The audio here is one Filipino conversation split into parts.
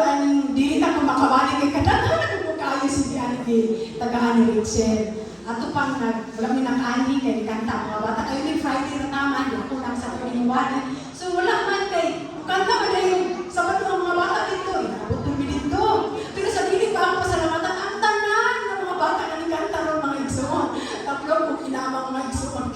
aning dili na ko makawali kay kadaghan ko kayo si Diani tagahan ni Richard. Ato pang wala mi nakaani kay kanta mga bata kayo ni Friday na naman ako lang sa paniwala. So wala man kay kanta man yung Sabado ng mga bata dito, inabot mi dito. Pero sa dili pa ako pasalamatan ang tanan ng mga bata na ni kanta ron mga igsoon. Tapos ko kinamang mga igsoon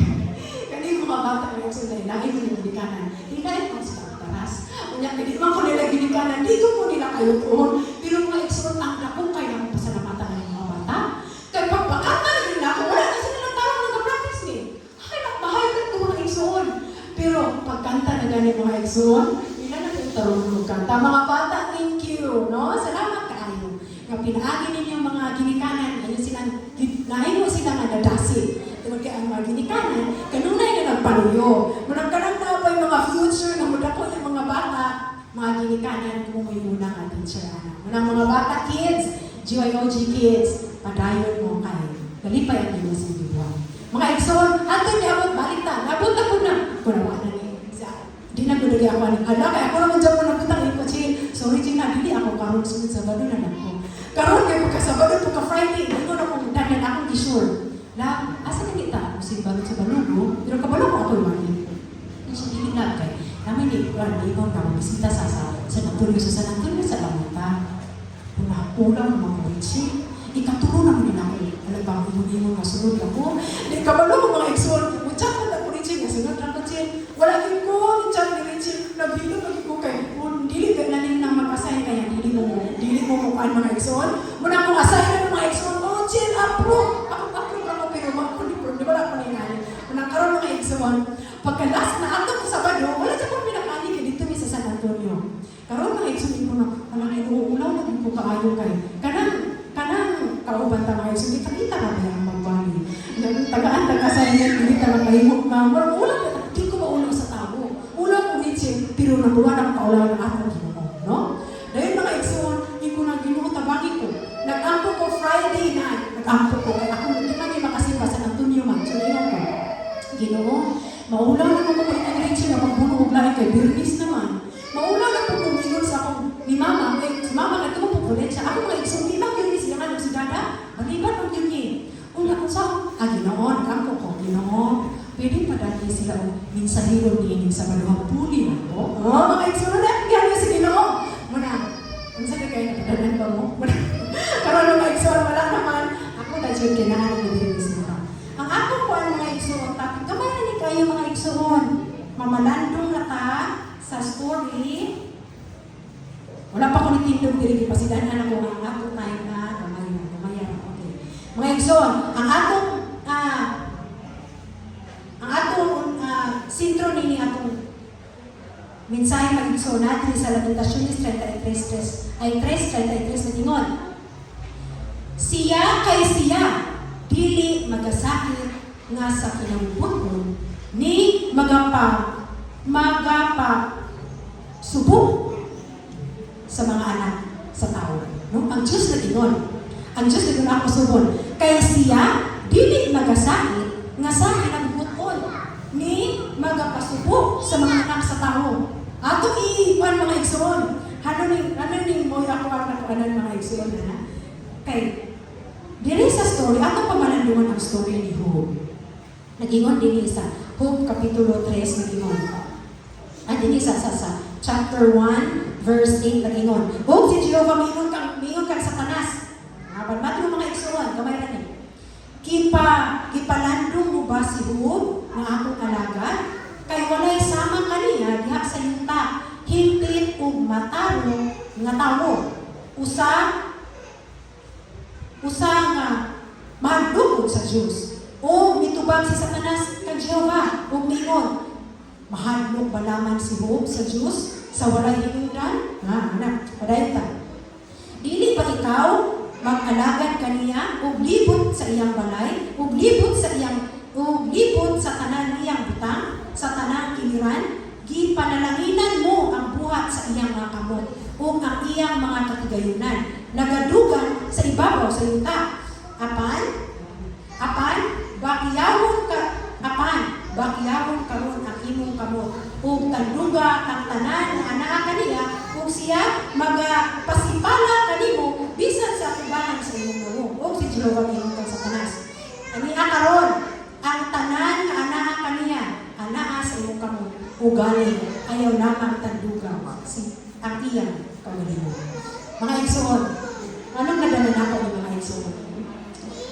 kani mga bata na igsoon na lahi mo ni kanan. Hinay ko sa taras. Unya kay di man ko nila ginikanan dito ko nila kayo tuon. Pero mga igsoon ang dako kay ang pasalamatan ng mga bata. Kay pagpakanta na ako, wala na sila ng tarong nag-practice ni. Ay, nakbahay ka ito mga igsoon. Pero pagkanta na gani mga igsoon, ila na yung tarong magkanta. Mga bata, thank you. No? Salamat kayo. Yung pinaagi ninyong mga ginikanan, ayun silang, nahin mo silang nadadasin. Tawag kaya ang mga ginikanan, kanunay na nagpaluyo. Managkanang na ba yung mga future na mudako yung mga bata, mga ginikanan, kumumoy muna ang teacher. Manang mga bata, kids, GYOG kids, padayon mo kayo. Galipay ang iyo sa dibuan. Mga igsoon, ato niya abot baliktad. Abot ako na. Kunawa na ni. Di na gudali ako. Hala, kaya ako naman dyan mo nabutang ko. Sorry, Gina, hindi ako karong sunod Sabado na lang ko. Karoon kayo pagka-Sabado, pagka-Friday, hindi ko na kung danan akong gisure. La, asa na kita? Kung sibalot sa balugo, pero kabalo ko ako yung hindi siya hihinag kay. Namin ni Juan, di ko na bisita sa San Antonio sa Lamota. Pulang mga kumitsi. Ikaturo naman din ako. Alam ba, imunimon nga sunod ako. Di kabalo ko mga igsoon. Mutsak mo na kumitsi nga sunod lang ko siya. Wala din ko, mutsak ni Richie. Naghilo lagi ko kay kung dili ka na rin nang mag-assign kaya dili mo mukaan mga igsoon. Muna kong assign ng mga igsoon. Oh, chill, approve. Approve ako pero mag-approve. Di ba lang ko ningali? Muna karoon mga igsoon. Pagka-last na ato ko Sabado, wala siya pang pinakani kay dito mi sa San Antonio. Karoon mga igsoon ko na, walang inuulaw na din ko kaayo kayo. Kanang kauban ta mga igsoon, kita na ba yung magbali? Tagaan sa inyo, hindi ta magpahimok na, ulang na, di ko maulaw sa tao. Ulang ko nitsin, pero nabuwan ang kaulaw na atong Ginoo, no? Dahil mga igsoon, hindi ko na Ginoo tabagi ko. Nag-ampo ko Friday night, nag-ampo ko, kaya ako hindi man yung makasimba sa Antonio man, so yun ako. Ginoo, maulaw na ko ko i-enrich na magbunog lang kay Birnis naman. Maulaw na po kumingon sa akong ni Mama, si Mama nga ito mapupulit siya. Ako mga igsoon, di lang yun siya nga si Dada, maliban ang yun niya. Una ko sa, Ginoon, kampo ko, Ginoon, pwede pa dati sila minsahiro niya sa maluhang puli na ko. Mga igsoon na, gano'n si Ginoon. Muna, ang sabi kayo, nakadalan ba mo? Karoon mga igsoon, wala naman. Ako na dyan kinahan ng Birnis nila. Ang ako po ang mga igsoon, tapos kamay na ni kayo mga igsoon. Mamalandong na ta sa story. Wala pa ko nitindog diri pa si Dan anak ko ang ato tayo na gamay. Okay. Mga igsoon, ang atong sintro nini atong mensahe mga igsoon natin sa Lamentaciones 3:33 na tingon. Siya dili magasakit nga sa kinabubuton ni magapa subok sa mga anak sa tao. No? Ang Diyos na tingon. Ang Diyos na tingon ako subon. Kaya siya, dili magasakit nga sa kinabubuton ni magapasubok sa mga anak sa tao. Ato iipan mga igsoon. Ano ni mo ako ang mga igsoon na? Kay, dili sa story, ato pamalandungan ang story ni Job. Nag-ingon din sa Job Kapitulo 3, nag-ingon. At din sa chapter 1, verse 8, nag-ingon. Job, si Jehovah, mingon kang Satanas. Nabanmat mo mga igsoon, kamay na ni. Kipalandong mo ba si Job na akong alagad? Kay walay sama kaniya diha sa yuta, hintit ug mataro nga tawo. Usa nga mahadlok sa Dios. O mitubag si Satanas kang Jehovah ug miingon, mahadlok ba lamang si Job sa Dios sa walay hinudan? Padayta. Dili ba ikaw mag-alagad kaniya ug libot sa iyang balay, ug libot sa tanan iyang butang, sa tanang kiliran, gipanalaginan mo ang buhat sa iyang mga kamot ug ang iyang mga katigayunan, nagadugan sa ibabaw sa yuta. Bakiyawon karon ang imong kamot ug tanduga ang tanan nga anaa kaniya ug siya magpasipala kanimo bisan sa atubangan sa imong gamo. O si Jehovah ingon kang Satanas. Ani karon ang tanan nga anaa kaniya, anaa sa imong kamo. Ugali ayaw namang tandugaw si ang iyang kaugalingon. Mga igsoon, anong nadala nako ng mga igsoon?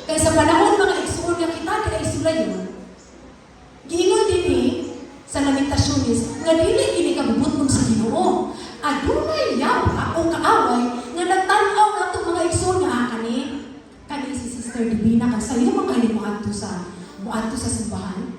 Kaya sa panahon mga igsoon nga kita kaya isulayon, giingon dinhi sa Lamentationes nga dili kini kabubutong sa Ginoo. Adunay yawa o kaaway nga nagtan-aw nato mga igsoon nga kani si Sister Divina kag sayo man kay moadto sa simbahan.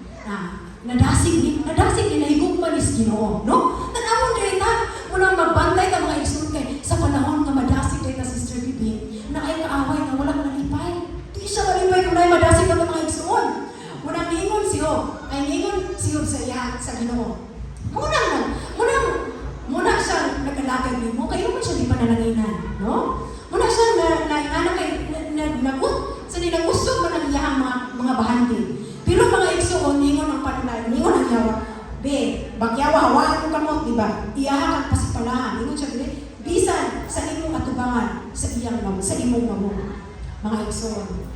Nadasig ni nahigugma ni Ginoo, no? Tan-awon diri ta muna magbantay ta mga igsoon kay sa panahon nga madasig diri ta Sister Divina na ay kaaway nga wala nalipay. Di siya malipay kung nay madasig ta mga igsoon. Muna ningon siyo sa iya sa Ginoo. Muna siya nagkalagay nimo kay mo siya di panananginan, no? Muna siya na kay nagut sa nilagusog man ang iyang mga bahandi. Pero mga igsoon ningon ang panunay, ningon ang yawa. Be, bagyawa hawaan mo kamot, di ba? Iyaha kang pasipalahan. Ningon siya bisan sa imong atubangan sa imong mamo. Mga igsoon.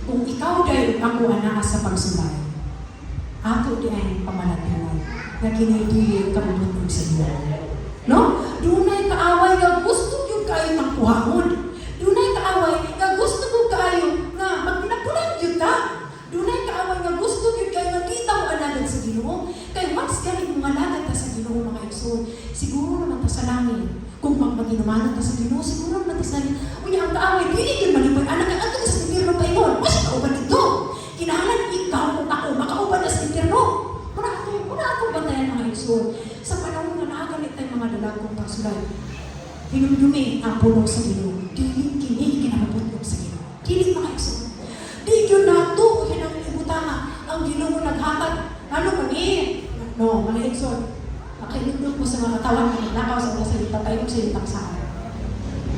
Kung ikaw dahil ako anak sa pagsulay, ato di ay pamalatiwan na kinidili kabutong sa iyo. No? Dunay kaaway nga gusto yung kayo ng kuhaon. Dunay kaaway nga gusto ko kayo nga magpinapulan yun ka. Dunay kaaway nga gusto yung kayo makita mo alagad sa Ginoo. Kaya mas galing mo alagad ta sa Ginoo mga igsoon. Siguro naman ta sa langit. Kung magmaginumanan ta sa Ginoo, siguro naman ta sa langit. Unya ang kaaway, dili yun malipay. Anak ang ato sa impirno pa ingon. Mas kauban ito. Kinahanglan ikaw kung ako makauban na sa impirno. Muna ako bantayan mga igsoon. Sa panahon nga nakagalit tayo mga dalagong pagsulay. Hinumdumi ang puno sa Ginoo. Dili kini kinamaputlog sa Ginoo. Dili mga igsoon. Di yun na ito. Yan ang ibutama. Ang Ginoo naghatag. Ano kani? No, mga igsoon. Makinuglog mo sa mga katawan na nakaw sa mga salita tayo sa itang saan.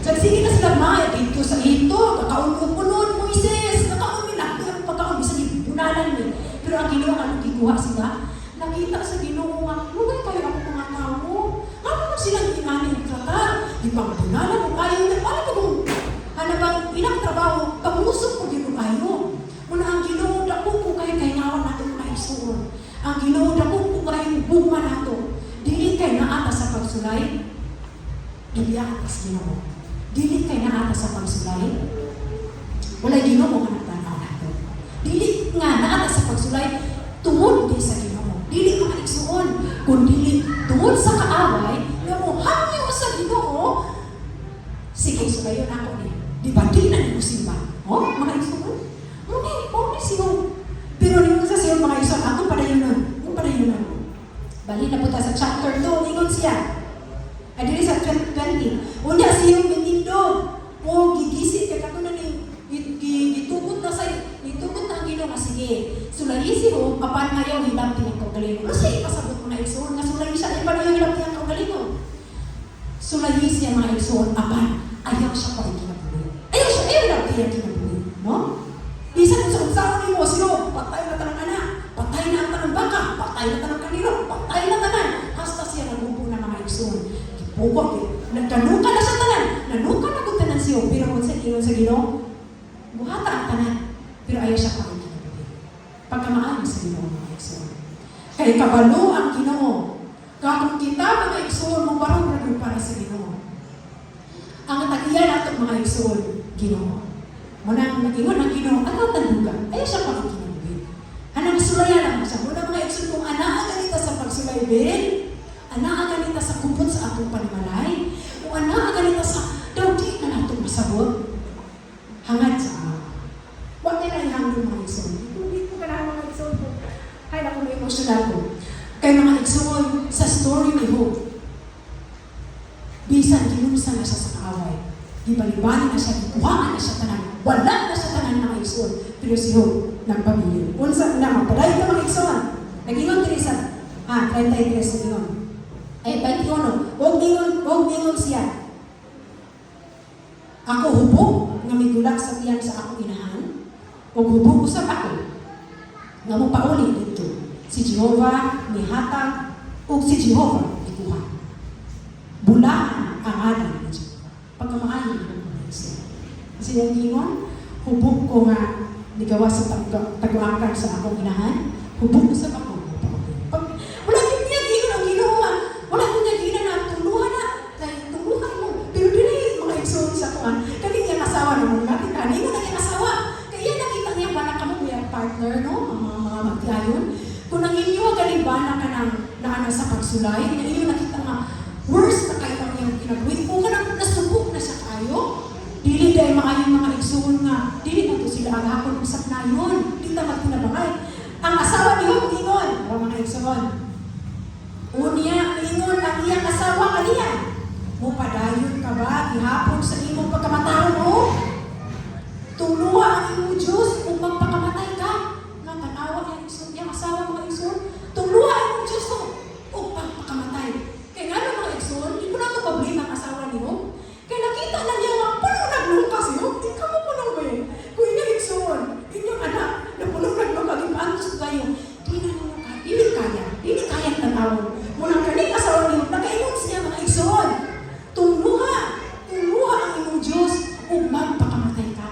Sige na sila maya dito sa ito. Kakaun-unod Moises. Kakaun nila. Pero pagkaun, bisa bunalan ni. Pero ang Ginoo ano gikuha sila? Nakita sa Ginoo nga, lugay kayo ako mga tao. Ano mo silang inanin trata? Di bang bunalan mo kayo? Ano ko kung hanabang ilang trabaho, kamusok ko Ginoo kayo. Muna ang Ginoo, dako ko kayo kahingawan natin mga igsoon. Ang Ginoo, dako ko kayo bugma nato. Dili kay naata sa pagsulay. Dili atas Ginoo. Dili kay naata sa pagsulay. Wala Ginoo nga nagtanaw nato. Dili nga naata sa pagsulay, tungod di sa Ginoo. Dili ka igsoon, kundi tungod sa kaaway, nga mo hamyo sa Ginoo. Sige, sulayon ako ni. Di ba di na ni simba? Oh, mga igsoon. Muni siyo. Pero ningon sa siyo mga igsoon, ako padayonon. Bali na punta sa chapter 2, ningon siya. Ay dili sa 20. Unya siyo mitindog. O gigisik kay katunan ni gitugot na ang Ginoo nga sige. Sulayi siyo, apan ayaw hilap din ang kaugalingon. Kasi pasabot mo na igsoon nga sulayi siya, ay paano yung hilap din ang kaugalingon? Sulayi siya mga igsoon, apan ayaw siya pa rin kinabuhi. Ayaw hilap din ang kinabuhi. No? Bisan sa unsaon mo, siyo, patay na tanang anak, patay na ang tanang baka, patay na tanang kanilo, patay na tanan. Hasta siya nagubo na mga igsoon. Gipugwag, nagkanuka na sa tanan, nanuka na kung tanan siyo, pero kung sa Ginoo, buhata ang tanan, pero ayaw siya pa rin kinabuhi. Pagkamaan sa Ginoo mga igsoon. Kaya kabalo ang Ginoo. Kung kita mga igsoon, mabarong rin para sa Ginoo. Ang tagiyan nato mga igsoon, Ginoo. Muna ang nagingon ang Ginoo, ano tanduga? Ayaw siya pa rin kinabuhi. Anong sulayan lang siya? Muna mga igsoon, kung anaa ganita sa pagsulay din, anaa ganita sa kupot sa atong panimalay, kung anaa ganita sa daw di na natong masabot, hangad sa ama. Huwag nila ihangin mga igsoon. Hindi ko kailangan mga igsoon ko. Ay, naku, may emosyonal ko. Kaya mga igsoon, sa story ni Hope, bisan, kinunsa na siya sa kaaway. Ibalibali na siya, ikuhaan na siya tanan. Wala na siya tanan mga igsoon. Pero si Hope, nagpamilyo. Unsa na, magpadayon ka mga igsoon. Nag-ingon Teresa. 33 nag-ingon. Ay, 21. Huwag ningon siya. Ako hubog, nga may gulak sa tiyan sa akong inahan. O hubog usap ako. Nga mo pauli dito. Si Jehovah ni hatag o si Jehovah ikuha. bulaan ang alam ni Diyos. Pagkamaayon ko mga igsoon. Kasi yung gingon, hubog ko nga ligawa sa taguakan sa akong inahan, hubog ko sa ako. Wala yung niya gingon ang ginawa. Wala yung niya gingon na tuluhan na. Tuluhan mo. Pero din mga igsoon sa kuhan. Kani niyang asawa naman natin. Kani mo na niyang asawa. Kaya nakita niya ba na kamo yung partner, no? Ang mga magtiayon. Kung nanginyo galing ba na ka na sa pagsulay, nanginyo nakita nga worse na kayo ang iyong kinabuhi. Kung ka nang nasubok na sa kayo, dili dahil maayong mga igsoon nga, dili mo to sila agakon usap na yun. Dili na magtinabangay. Ang asawa niyo, ingon, o mga igsoon. Unya, ingon ang iyang asawa kaniya. Mupadayon ka ba, ihapon sa imong pagkamataron mo? Tuluha ang imong Diyos kung magpakamatay ka. Natanawa ang igsoon, iyang asawa mga igsoon. Tuluha ang imong Diyos kung magpakamatay. Kaya nga no, mga igsoon, hindi ko na ito problema ang asawa niyo. Kaya nakita na niya nga, paano naglungkas niyo? Di ka mo po nang ba yun? Kung inyong igsoon, inyong anak, na punong naglungkas, ipaantos kayo, di kaya tanawon. Munang kaning asawa niyo, nag-aingon siya mga igsoon. Tuluha ang imong Diyos kung magpakamatay ka.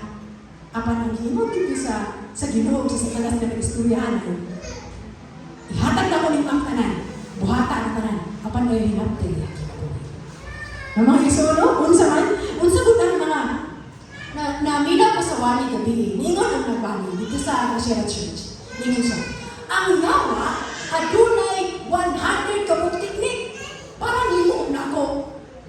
Apan ang ginoo dito sa Ginoo sa sakalas na nag-istoryahan ko. Ihatag na ko ning ang tanan, buhata ang tanan, apan ay hinapte ya. Ang mga igsoon, no? Unsa gud ang mga namila ko sa wali gabi. Ningon ang nagbani dito sa Asian Church. Ningon siya. Ang yawa adunay 100 kabuk teknik. Para nimo na ako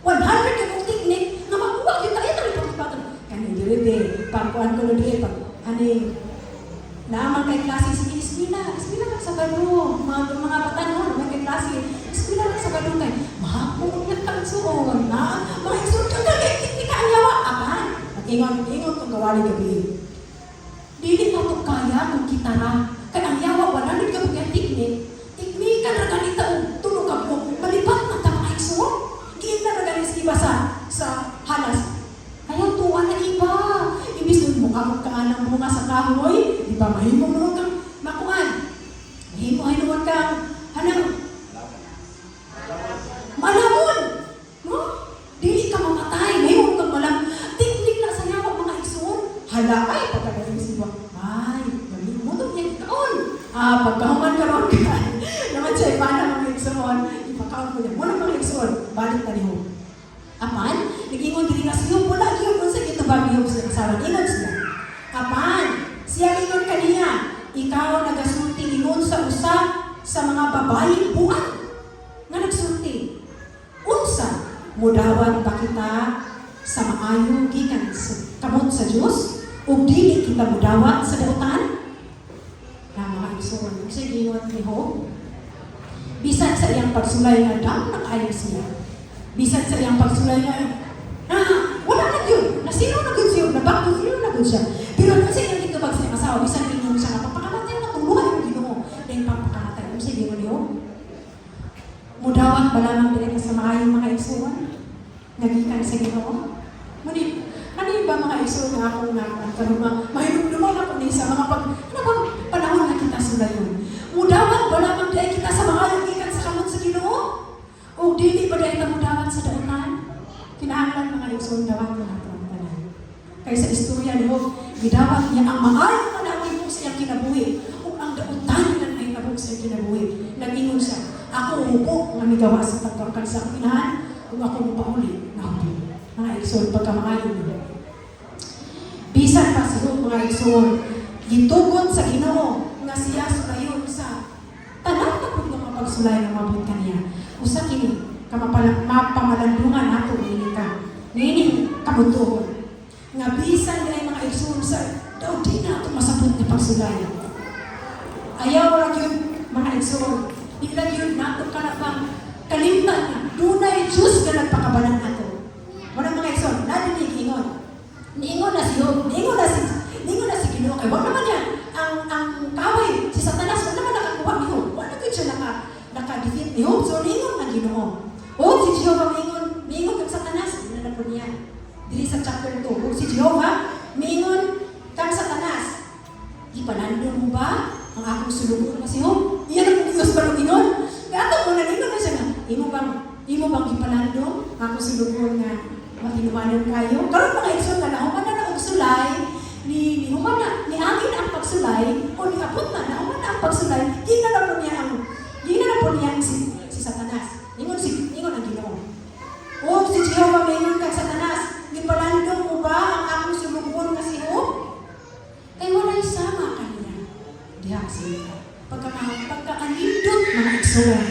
100 kabuk teknik nga makuha kita ito ni pagpatan. Kani dire pagkuan ko dire pag ani naman kay klase si Ismina sa gano mga batanon may klase Ismina sa gano kay mahapon niya kang suon na mga igsoon ka teknik ka ang yawa apan ingon tong kawali gabi. Dili na to kaya kung kita na. Kaya ang yawa, 100 ka mga teknik ka na ganita o tulog ka po. Malipat na ta mga igsoon. Giit na ganis iba sa halas. Ayaw tuwa na iba. Ibis mo kamot ka ng bunga sa kahoy. Di ba mahimo mo kang makuhan. Mahimo kang hanang malamon. No? Dili ka mamatay. Mahimo kang malam. Teknik na sa yawa mga igsoon. Hala, ay, pagkagaling siya. Ay, mutong niya kaon. Pagkahuman ka ron ka. Naman siya, paano mga igsoon? Ipakaon ko niya. Muna mga igsoon, balik na niyo. Apan, nag-ingon din nga siya, wala niyo kung sa ito ba niyo sa kasaran. Ingon siya. Apan, siya ingon kaniya, ikaw nagasulti ingon sa usap sa mga babae buwan nga nagsulti. Unsa, mudawat ba kita sa maayo gikan kamot sa Diyos? O dili kita mudawat sa dautan? Na mga igsoon, kasi ingon ni Job, bisan sa iyang pagsulay nga dam nakaayos siya. Bisan sa iyang pagsulay nga wala na yun. Nasiro na yun siya. Nabakto na yun siya. Pero sa iyang kitubag sa iyang asawa, bisan iyong siya nga papakamatay na tuluhan yung Ginoo. Dahil papakamatay mo sa Ginoo niyo. Mudawat ba lamang din sa mga igsoon? Nagikan sa Ginoo? Ngunit, ano yung ba mga igsoon na akong mahirap ako niya sa mga ano bang panahon na kita sulayon? Mudawat ba lamang din kita sa mga nagikan sa kamot sa Ginoo? O dili ba dahil mudawat sa dautan? Kinahanglan mga igsoon dawat mo nato ang tanan. Kaya sa istorya ni Job, gidawat niya ang maayong panahon mo sa iyang kinabuhi. O ang dautan na ay nabog sa iyang kinabuhi. Nag-ingon siya, ako upo nga migawa sa pagkakan sa kinahan, kung ako mupauli na hupo. Mga igsoon, pagkamaayon niyo. Bisan pa sa Job, mga igsoon, gitugon sa Ginoo nga siya sulayon sa tanan na po nga pagsulay ng mabot kaniya. Usa kini mapamalandungan nato ini ka. Nini kabutuhon. Nga bisan ay mga igsoon sa daw di nato masabot ni pagsulay. Ayaw ra gyud mga igsoon. Di ra gyud nato kanang kalimtan nga dunay Dios nga nagpakabalan nato. Wala mga igsoon, lalo ni ingon. Niingon na si Job, niingon na si Ginoo kay wala naman yan. Ang kaway si Satanas wala naman nakakuha ni Job. Wala gyud siya naka-defeat ni Job. So niingon na Ginoo. O si Jehovah miingon kang Satanas, na po niya. Dili sa chapter 2. O si Jehovah miingon kang Satanas. Ipanando mo ba ang akong sulungon na si Job? Iyan ang Diyos pa nung ingon. Gato mo na siya nga. Imo bang ipanando ako silugod nga matinumanan kayo. Karon mga igsoon nga nahuman na og sulay ni angin ang pagsulay o ni abot na nahuman na ang pagsulay, ginala po niya si Satanas. Ingon ang Ginoo. O si Jehovah mayon kag Satanas, gipalandong mo ba ang akong sulugon nga si Job? Kay walay sama kaniya. Diha sila. Pagkaanindot mga igsoon,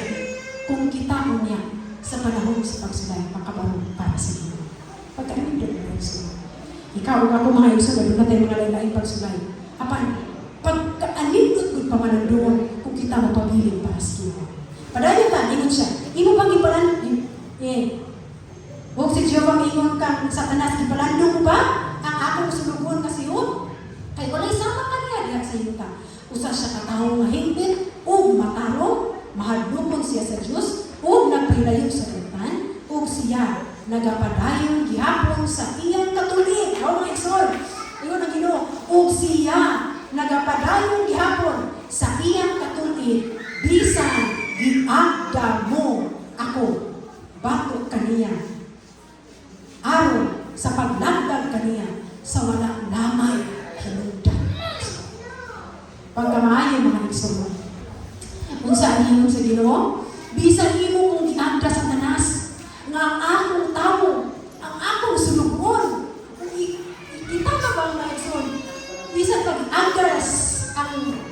kung kita mo niya sa panahon sa pagsulay, makabarong para sa Ginoo. Pagkaanindot mga igsoon. Ikaw, ako mga igsoon, doon na tayo mga lain-lain pagsulay. Apan, pagkaanindot kung pamanandoon, kung kita mo pabiling para sa Ginoo. Padayon ta, ingon siya. Imo pang ipalandong, huwag si Jehovah ingon kang Satanas, ipalandong mo ba ang akong sulugon nga si Job? Kay walay sama kaniya diha sa yuta. Usa siya katawo nga hingpit ug matarong, mahadlokon siya sa Dios ug nagphilayo sa tutan ug siya nagapadayon gihapon sa iyang katulig. Aw mga igsoon, ingon ang Ginoo, ug siya nagapadayon gihapon sa iyang katulig bisan giagda mo ako batok kaniya aron sa paglagdag kaniya sa walang lamay hinungdan. Pagkamaayo mga igsoon, kung saan ingon sa Ginoo, bisan imo kung giagda sa tanas nga ang akong tawo, ang akong sulugon. Kita ka ba mga igsoon? Bisan pag giagda ang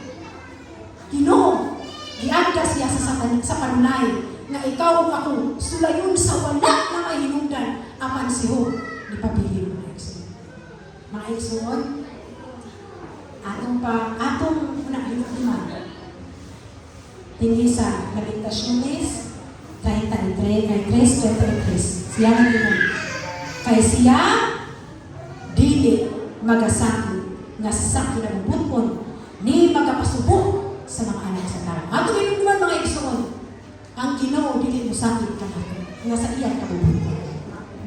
Ginoo, giagda siya sa panulay nga ikaw ug ako sulayon sa wala na mahinungdan apan si Job ni pabilin mga igsoon. Mga igsoon, atong unang hinungdan tingin sa Lamentaciones 33:33 siya nga ingon, kay siya dili magasakit nga sa kinabubuton ni magapasubok sa mga anak sa tao. Ato hinungdan mga igsoon, ang Ginoo dili mo sakit kanato nga sa iyang kabubuton.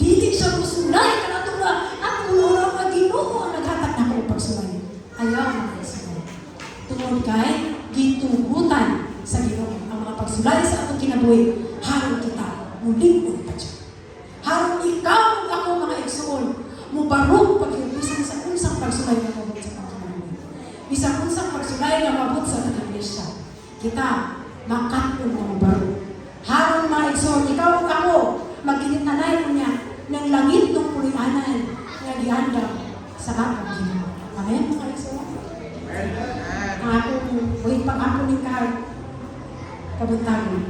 Dili siya musulay kanato nga ako ulo nga Ginoo ang naghatag nako og pagsulay. Ayaw mga igsoon. Tungod kay gitugutan sa Ginoo ang mga pagsulay sa atong kinabuhi, haron kita mulig-on pa siya. Haron ikaw ug ako mga igsoon mubarog pag-ibisan sa unsang pagsulay nga mabot sa pagkinabuhi. Bisang unsang pagsulay nga mabot sa iglesia, kita makaton nga mubarog. Haron mga igsoon, ikaw ug ako magininanay mo niya ng langit ng pulianan nga giandam sa atong Ginoo. Amen mga igsoon. Huwag pang-ako ni kabuntagon.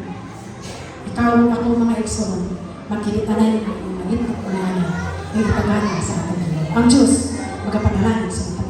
Ikaw ako mga igsoon, magkilitanay ng langit ng pulianan, may pagana sa atong Ginoo. Ang Diyos, magapanalangin sa mga